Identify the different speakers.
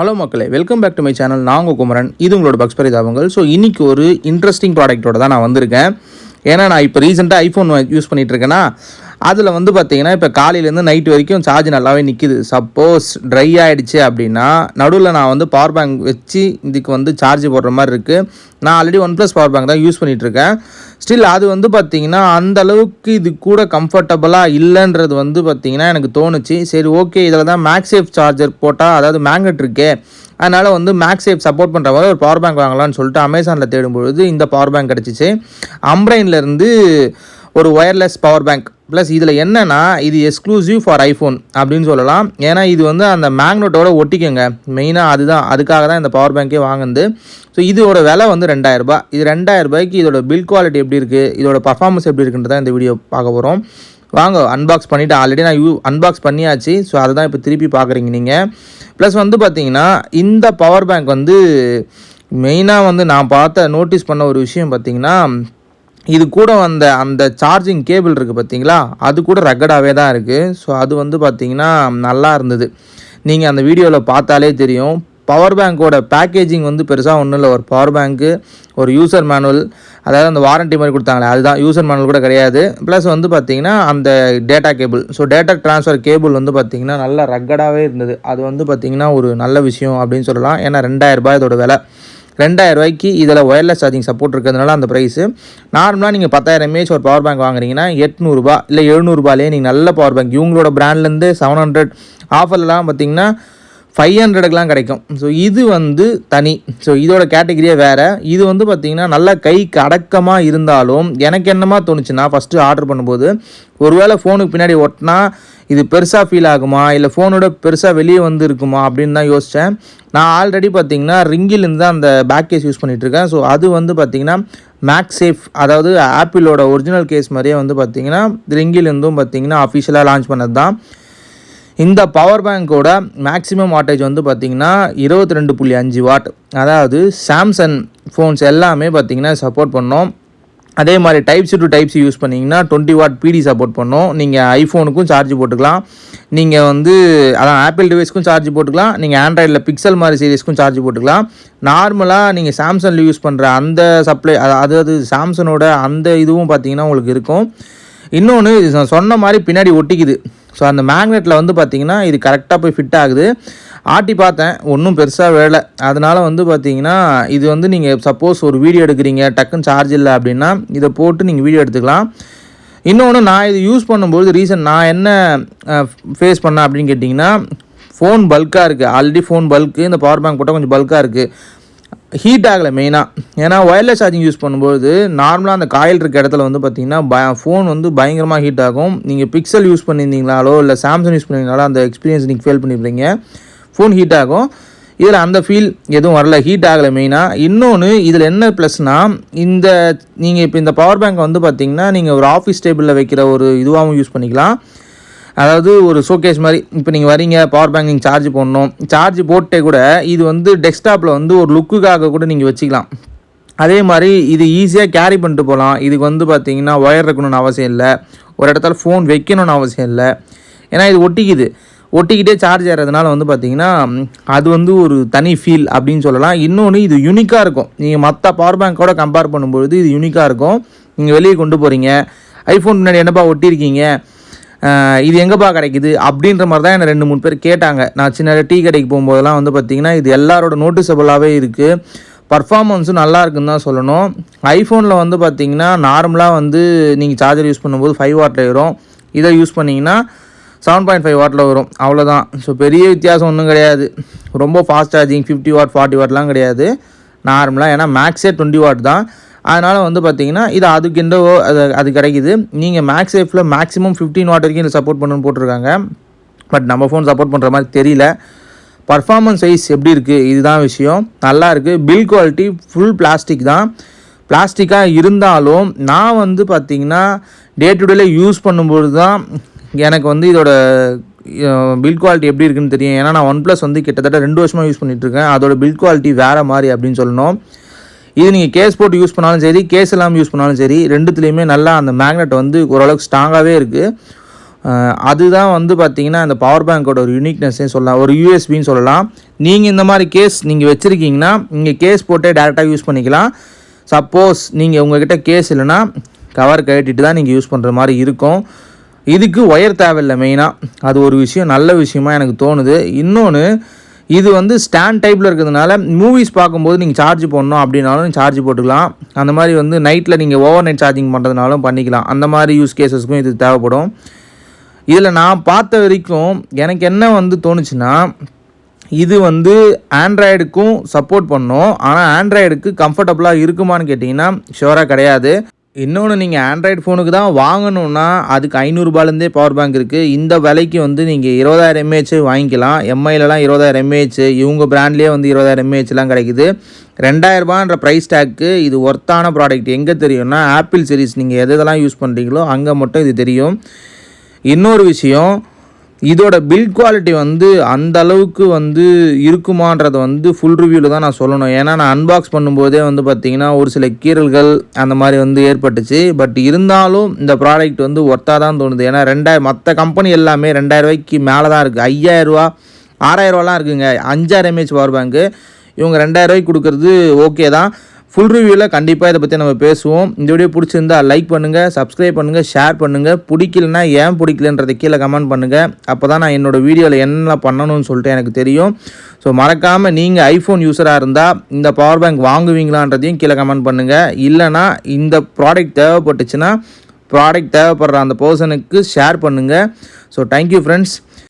Speaker 1: Hello மக்களே, welcome back to my channel. நான் உங்கள் குமரன். இது உங்களோட பக்ஸ் பரிதாபங்கள். ஸோ இன்றைக்கி ஒரு இன்ட்ரெஸ்டிங் ப்ராடக்ட்டோட தான் நான் வந்திருக்கேன். ஏன்னா நான் இப்போ ரீசெண்டாக ஐஃபோன் யூஸ் பண்ணிகிட்ருக்கேன்னா அதில் பார்த்தீங்கன்னா இப்போ காலையிலேருந்து நைட் வரைக்கும் சார்ஜ் நல்லாவே நிற்கிது. சப்போஸ் ட்ரை ஆகிடுச்சு அப்படின்னா நடுவில் நான் பவர் பேங்க் வச்சு இதுக்கு சார்ஜ் போடுற மாதிரி இருக்குது. நான் ஆல்ரெடி OnePlus பவர் பேங்க் தான் யூஸ் பண்ணிகிட்ருக்கேன். ஸ்டில் அது பார்த்தீங்கன்னா அந்தளவுக்கு இது கூட கம்ஃபர்டபுளாக இல்லைன்றது பார்த்தீங்கன்னா எனக்கு தோணுச்சு. சரி, ஓகே, இதில் தான் மேக்ஸேஃப் சார்ஜர் போட்டால், அதாவது மேக்னெட் இருக்கே, அதனால் மேக்ஸேஃப் சப்போர்ட் பண்ணுற மாதிரி ஒரு பவர் பேங்க் வாங்கலாம்னு சொல்லிட்டு அமேசானில் தேடும்பொழுது இந்த பவர் பேங்க் கிடச்சிச்சு. அம்ரைன்லேருந்து ஒரு ஒயர்லெஸ் பவர் பேங்க். ப்ளஸ் இதில் என்னென்னா, இது எக்ஸ்க்ளூசிவ் ஃபார் ஐஃபோன் அப்படின்னு சொல்லலாம். ஏன்னா இது அந்த மேக்னெட்டோட ஒட்டிக்கங்க, மெயினாக அதுக்காக தான் இந்த பவர் பேங்க்கே வாங்குது. ஸோ இதோட விலை 2000 ரூபாய். இது 2000 ரூபாய்க்கு இதோட பில்ட் குவாலிட்டி எப்படி இருக்குது, இதோட பர்ஃபார்மன்ஸ் எப்படி இருக்குன்றதான் இந்த வீடியோ பார்க்க போகிறோம். வாங்க அன்பாக்ஸ் பண்ணிவிட்டு, ஆல்ரெடி நான் அன்பாக்ஸ் பண்ணியாச்சு. ஸோ அதை தான் இப்போ திருப்பி பார்க்குறீங்க நீங்கள். ப்ளஸ் பார்த்தீங்கன்னா இந்த பவர் பேங்க் மெயினாக நான் நோட்டீஸ் பண்ண ஒரு விஷயம் பார்த்தீங்கன்னா, இது கூட அந்த சார்ஜிங் கேபிள் இருக்குது பார்த்தீங்களா, அது கூட ரக்கடாகவே தான் இருக்குது. ஸோ அது பார்த்தீங்கன்னா நல்லா இருந்தது. நீங்கள் அந்த வீடியோவில் பார்த்தாலே தெரியும். பவர் பேங்க்கோட பேக்கேஜிங் பெருசாக ஒன்றும் இல்லை. ஒரு பவர் பேங்க்கு, ஒரு யூசர் மேனுவல், அதாவது அந்த வாரண்ட்டி மாதிரி கொடுத்தாங்களே அதுதான், யூசர் மேனுவல் கூட கிடையாது. ப்ளஸ் பார்த்தீங்கன்னா அந்த data cable, so data transfer cable பார்த்தீங்கன்னா நல்லா ரக்கடாகவே இருந்தது. அது பார்த்தீங்கன்னா ஒரு நல்ல விஷயம் அப்படின்னு சொல்லலாம். ஏன்னா 2000 ரூபாய் இதோட விலை. 2000 ரூபாய்க்கு இதில் ஒயர்லெஸ் சார்ஜிங் சப்போர்ட் இருக்கிறதுனால அந்த ப்ரைஸு. நார்மலாக நீங்கள் 10,000 mAh ஒரு பவர் பேங்க் வாங்குறீங்கன்னா 800 ரூபாய் இல்லை 700 ரூபாயிலே நீங்கள் நல்ல பவர் பேங்க் இவங்களோட பிராண்ட்லேருந்து 700 ஆஃபர்லாம் பார்த்தீங்கன்னா 500க்குலாம் கிடைக்கும். ஸோ இது தனி. ஸோ இதோட கேட்டகிரியே வேறு. இது பார்த்திங்கன்னா நல்லா கைக்கு அடக்கமாக இருந்தாலும் எனக்கு என்னமா தோணுச்சுன்னா, ஃபஸ்ட்டு ஆர்டர் பண்ணும்போது ஒருவேளை ஃபோனுக்கு பின்னாடி ஒட்டினா இது பெருசாக ஃபீல் ஆகுமா, இல்லை ஃபோனோட பெருசாக வெளியே இருக்குமா அப்படின்னு தான் யோசித்தேன். நான் ஆல்ரெடி பார்த்திங்கன்னா ரிங்கிலேருந்து தான் அந்த பேக் கேஸ் யூஸ் பண்ணிகிட்ருக்கேன். ஸோ அது பார்த்திங்கன்னா மேக்ஸேஃப், அதாவது ஆப்பிளோட ஒரிஜினல் கேஸ் மாதிரியே பார்த்திங்கன்னா ரிங்கிலேருந்தும் பார்த்திங்கன்னா அஃபிஷியலாக லான்ச் பண்ணது தான். இந்த பவர் பேங்க்கோட மேக்ஸிமம் வாட்டேஜ் பார்த்திங்கன்னா 22.5 வாட். அதாவது சாம்சங் ஃபோன்ஸ் எல்லாமே பார்த்திங்கன்னா சப்போர்ட் பண்ணோம். அதே மாதிரி type C to type C use பண்ணிங்கன்னா 20 வாட் பிடி சப்போர்ட் பண்ணோம். நீங்கள் ஐஃபோனுக்கும் சார்ஜ் போட்டுக்கலாம், நீங்கள் அதான் ஆப்பிள் டிவைஸ்க்கும் சார்ஜ் போட்டுக்கலாம், நீங்கள் ஆண்ட்ராய்டில் பிக்சல் மாதிரி சீரிஸ்க்கும் சார்ஜ் போட்டுக்கலாம். நார்மலாக நீங்கள் சாம்சங்கில் யூஸ் பண்ணுற அந்த சப்ளை, அதாவது சாம்சங்கோட அந்த இதுவும் பார்த்திங்கன்னா உங்களுக்கு இருக்கும். இன்னொன்று, இது சொன்ன மாதிரி பின்னாடி ஒட்டிக்குது. ஸோ அந்த மேக்னெட்டில் பார்த்திங்கன்னா இது கரெக்டாக போய் ஃபிட் ஆகுது. ஆட்டி பார்த்தேன், ஒன்றும் பெருசாக வேலை. அதனால் பார்த்திங்கன்னா இது நீங்கள் சப்போஸ் ஒரு வீடியோ எடுக்கிறீங்க, டக்குன்னு சார்ஜ் இல்லை அப்படின்னா இதை போட்டு நீங்கள் வீடியோ எடுத்துக்கலாம். இன்னொன்று, நான் இது யூஸ் பண்ணும்போது நான் என்ன ஃபேஸ் பண்ணேன் அப்படின்னு கேட்டிங்கன்னா, ஃபோன் பல்காக இருக்குது. ஆல்ரெடி ஃபோன் பல்க்கு, இந்த பவர் பேங்க் போட்டால் கொஞ்சம் பல்காக இருக்குது. ஹீட் ஆகலை மெயினாக. ஏன்னா ஒயர்லெஸ் சார்ஜிங் யூஸ் பண்ணும்போது நார்மலாக அந்த காயில் இருக்க இடத்துல பார்த்திங்கன்னா ஃபோன் பயங்கரமாக ஹீட் ஆகும். நீங்கள் பிக்சல் யூஸ் பண்ணியிருந்தீங்களாலோ இல்லை சாம்சங் யூஸ் பண்ணியிருந்தாலோ அந்த எக்ஸ்பீரியன்ஸ் நீங்கள் ஃபீல் பண்ணியிருப்பீங்க. ஃபோன் ஹீட் ஆகும். இதில் அந்த ஃபீல் எதுவும் வரல, ஹீட் ஆகலை மெயினாக. இன்னொன்று, இதில் என்ன ப்ளஸ்னால், நீங்கள் இப்போ இந்த பவர் பேங்க் பார்த்திங்கன்னா நீங்கள் ஒரு ஆஃபீஸ் டேபிளில் வைக்கிற ஒரு இதுவாகவும் யூஸ் பண்ணிக்கலாம். அதாவது ஒரு ஷோகேஸ் மாதிரி. இப்போ நீங்கள் வரீங்க, பவர் பேங்க் நீங்கள் சார்ஜ் போடணும், சார்ஜ் போட்டே கூட இது டெஸ்க்டாப்பில் ஒரு லுக்குக்காக கூட நீங்கள் வச்சுக்கலாம். அதே மாதிரி இது ஈஸியாக கேரி பண்ணிட்டு போகலாம். இதுக்கு பார்த்திங்கன்னா ஒயர் இருக்கணும்னு அவசியம் இல்லை, ஒரு இடத்துல ஃபோன் வைக்கணும்னு அவசியம் இல்லை. ஏன்னா இது ஒட்டிக்கிட்டே சார்ஜ் ஏறதுனால பார்த்திங்கன்னா அது ஒரு தனி ஃபீல் அப்படின்னு சொல்லலாம். இன்னொன்று, இது யூனிக்காக இருக்கும். நீங்கள் மற்ற பவர் பேங்க்கோட கம்பேர் பண்ணும்பொழுது இது யூனிக்காக இருக்கும். நீங்கள் வெளியே கொண்டு போகிறீங்க, ஐஃபோன் முன்னாடி என்னப்பா ஒட்டியிருக்கீங்க, இது எங்கேப்பா கிடைக்குது அப்படின்ற மாதிரி தான் என்னை 2-3 பேர் கேட்டாங்க. நான் சின்ன டீ கடைக்கு போகும்போதெல்லாம் பார்த்திங்கன்னா இது எல்லாரோட நோட்டிசபிளாகவே இருக்குது. பர்ஃபார்மன்ஸும் நல்லா இருக்குன்னு தான் சொல்லணும். ஐஃபோனில் பார்த்திங்கன்னா நார்மலாக நீங்கள் சார்ஜர் யூஸ் பண்ணும்போது 5 வாட்டில் வரும். இதை யூஸ் பண்ணிங்கன்னா 7.5 வாட்டில் வரும், அவ்வளோதான். ஸோ பெரிய வித்தியாசம் ஒன்றும் கிடையாது. ரொம்ப ஃபாஸ்ட் சார்ஜிங் 50 வாட் 40 வாட்லாம் கிடையாது நார்மலாக. ஏன்னா மேக்ஸே 20 வாட் தான். அதனால் பார்த்திங்கன்னா இது அது கிடைக்குது. நீங்கள் மேக்ஸேஃபில் மேக்ஸிமம் 15 வாட் வரைக்கும் இதில் சப்போர்ட் பண்ணணும்னு போட்டிருக்காங்க. பட் நம்ம ஃபோன் சப்போர்ட் பண்ணுற மாதிரி தெரியல. பர்ஃபார்மன்ஸ் வைஸ் எப்படி இருக்குது, இதுதான் விஷயம். நல்லா இருக்குது. பில்ட் குவாலிட்டி ஃபுல் பிளாஸ்டிக் தான். பிளாஸ்டிக்காக இருந்தாலும் நான் பார்த்திங்கன்னா டே டு டேல யூஸ் பண்ணும்போது தான் எனக்கு இதோட பில்ட் குவாலிட்டி எப்படி இருக்குன்னு தெரியும். ஏன்னா நான் OnePlus கிட்டத்தட்ட 2 வருஷமாக யூஸ் பண்ணிகிட்ருக்கேன். அதோட பில்ட் குவாலிட்டி வேறு மாதிரி அப்படின்னு சொல்லணும். இது நீங்கள் கேஸ் போட்டு யூஸ் பண்ணாலும் சரி, கேஸ் இல்லாமல் யூஸ் பண்ணாலும் சரி, ரெண்டுத்துலேயுமே நல்லா அந்த மேக்னெட் ஓரளவுக்கு ஸ்ட்ராங்காகவே இருக்குது. அதுதான் பார்த்திங்கன்னா அந்த பவர் பேங்க்கோட ஒரு யூனிக்னஸ்ஸே சொல்லலாம், ஒரு யூஎஸ்பின்னு சொல்லலாம். நீங்கள் இந்த மாதிரி கேஸ் நீங்கள் வச்சுருக்கீங்கன்னா நீங்கள் கேஸ் போட்டே டேரெக்டாக யூஸ் பண்ணிக்கலாம். சப்போஸ் நீங்கள் உங்கள்கிட்ட கேஸ் இல்லைன்னா கவர் கழட்டிட்டு தான் நீங்கள் யூஸ் பண்ணுற மாதிரி இருக்கும். இதுக்கு ஒயர் தேவையில்லை மெயினாக, அது ஒரு விஷயம் நல்ல விஷயமா எனக்கு தோணுது. இன்னொன்று, இது வந்து ஸ்டாண்ட் டைப்பில் இருக்கிறதுனால மூவிஸ் பார்க்கும்போது நீங்கள் சார்ஜ் போடணும் அப்படின்னாலும் சார்ஜ் போட்டுக்கலாம். அந்த மாதிரி வந்து நைட்டில் நீங்கள் ஓவர் நைட் சார்ஜிங் பண்ணுறதுனாலும் பண்ணிக்கலாம். அந்த மாதிரி யூஸ் கேஸஸ்க்கும் இது தேவைப்படும். இதில் நான் பார்த்த வரைக்கும் எனக்கு என்ன வந்து தோணுச்சுன்னா, இது வந்து ஆண்ட்ராய்டுக்கும் சப்போர்ட் பண்ணும். ஆனால் ஆண்ட்ராய்டுக்கு கம்ஃபர்டபுளாக இருக்குமான்னு கேட்டிங்கன்னா ஷுவராக கிடையாது. இன்னொன்று, நீங்கள் ஆண்ட்ராய்டு ஃபோனுக்கு தான் வாங்கணுன்னா அதுக்கு 500 பவர் பேங்க் இருக்குது. இந்த விலைக்கு வந்து நீங்கள் 20,000 mAh வாங்கிக்கலாம். எம்ஐலலாம் 20,000 mAh, இவங்க பிராண்ட்லேயே வந்து 20,000 mAhலாம் கிடைக்குது. 2,000 ப்ரைஸ் டேக்கு இது ஒர்த்தான ப்ராடக்ட். எங்கே தெரியும்னா ஆப்பிள் சீரிஸ் நீங்கள் எதெல்லாம் யூஸ் பண்ணுறீங்களோ அங்கே மட்டும் இது தெரியும். இன்னொரு விஷயம், இதோட பில்ட் குவாலிட்டி வந்து அந்த அளவுக்கு வந்து இருக்குமான்றதை வந்து ஃபுல் ரிவ்யூவில் தான் நான் சொல்லணும். ஏன்னா நான் அன்பாக்ஸ் பண்ணும்போதே வந்து பார்த்திங்கன்னா ஒரு சில கீறல்கள் அந்த மாதிரி வந்து ஏற்பட்டுச்சு. பட் இருந்தாலும் இந்த ப்ராடக்ட் வந்து ஒர்த்தாக தான் தோணுது. ஏன்னா மற்ற கம்பெனி எல்லாமே 2,000 மேலே தான் இருக்குது. 5,000, 6,000 இருக்குங்க 5,000 mAh பவர் பேங்க்கு. இவங்க 2,000 கொடுக்குறது ஓகே தான். ஃபுல் ரிவ்யூவில் கண்டிப்பாக இதை பற்றி நம்ம பேசுவோம். இந்த வீடியோ பிடிச்சிருந்தா லைக் பண்ணுங்கள், சப்ஸ்கிரைப் பண்ணுங்கள், ஷேர் பண்ணுங்கள். பிடிக்கலனா ஏன் பிடிக்கலன்றதை கீழே கமெண்ட் பண்ணுங்கள். அப்போ தான் நான் என்னோடய வீடியோவில் என்ன பண்ணணும்னு சொல்லிட்டு எனக்கு தெரியும். ஸோ மறக்காமல் நீங்கள் ஐஃபோன் யூஸராக இருந்தால் இந்த பவர் பேங்க் வாங்குவீங்களான்றதையும் கீழே கமெண்ட் பண்ணுங்கள். இல்லைனா இந்த ப்ராடக்ட் தேவைப்பட்டுச்சுன்னா ப்ராடக்ட் தேவைப்படுற அந்த பர்சனுக்கு ஷேர் பண்ணுங்கள். So thank you friends.